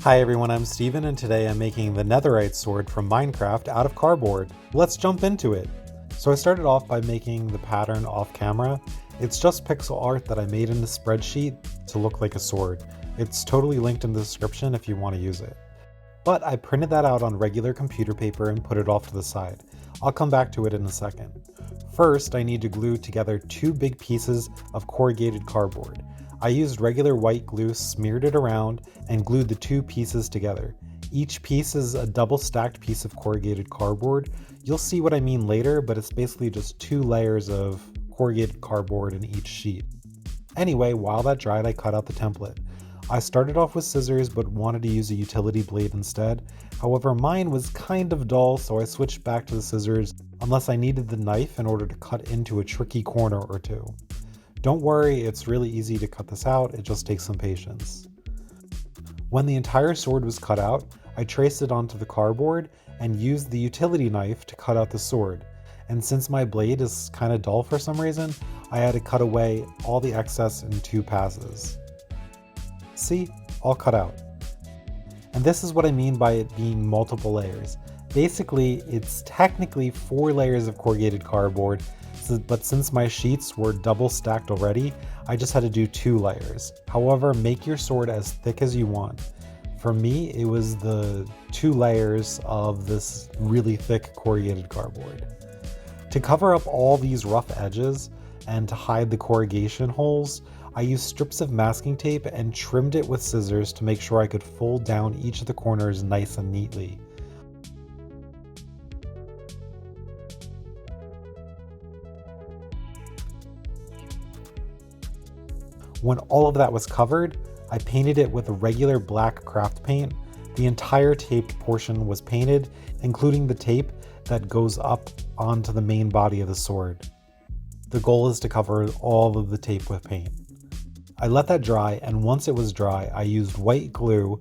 Hi everyone, I'm Steven and today I'm making the Netherite sword from Minecraft out of cardboard. Let's jump into it. So I started off by making the pattern off camera. It's just pixel art that I made in a spreadsheet to look like a sword. It's totally linked in the description if you want to use it. But I printed that out on regular computer paper and put it off to the side. I'll come back to it in a second. First, I need to glue together two big pieces of corrugated cardboard. I used regular white glue, smeared it around, and glued the two pieces together. Each piece is a double stacked piece of corrugated cardboard. You'll see what I mean later, but it's basically just two layers of corrugated cardboard in each sheet. Anyway, while that dried, I cut out the template. I started off with scissors but wanted to use a utility blade instead. However, mine was kind of dull, so I switched back to the scissors unless I needed the knife in order to cut into a tricky corner or two. Don't worry, it's really easy to cut this out, it just takes some patience. When the entire sword was cut out, I traced it onto the cardboard and used the utility knife to cut out the sword. And since my blade is kind of dull for some reason, I had to cut away all the excess in two passes. See? All cut out. And this is what I mean by it being multiple layers. Basically, it's technically 4 layers of corrugated cardboard, but since my sheets were double stacked already, I just had to do 2 layers. However, make your sword as thick as you want. For me, it was the 2 layers of this really thick corrugated cardboard. To cover up all these rough edges and to hide the corrugation holes, I used strips of masking tape and trimmed it with scissors to make sure I could fold down each of the corners nice and neatly. When all of that was covered, I painted it with a regular black craft paint. The entire taped portion was painted, including the tape that goes up onto the main body of the sword. The goal is to cover all of the tape with paint. I let that dry, and once it was dry, I used white glue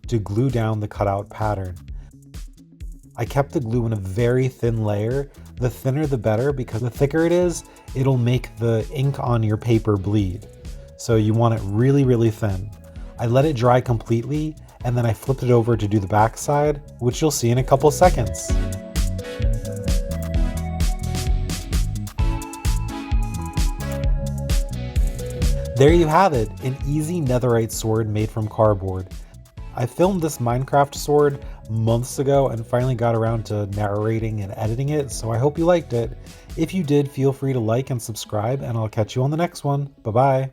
to glue down the cutout pattern. I kept the glue in a very thin layer. The thinner the better, because the thicker it is, it'll make the ink on your paper bleed. So you want it really, really thin. I let it dry completely, and then I flipped it over to do the back side, which you'll see in a couple seconds. There you have it, an easy netherite sword made from cardboard. I filmed this Minecraft sword months ago and finally got around to narrating and editing it, so I hope you liked it. If you did, feel free to like and subscribe, and I'll catch you on the next one. Bye-bye.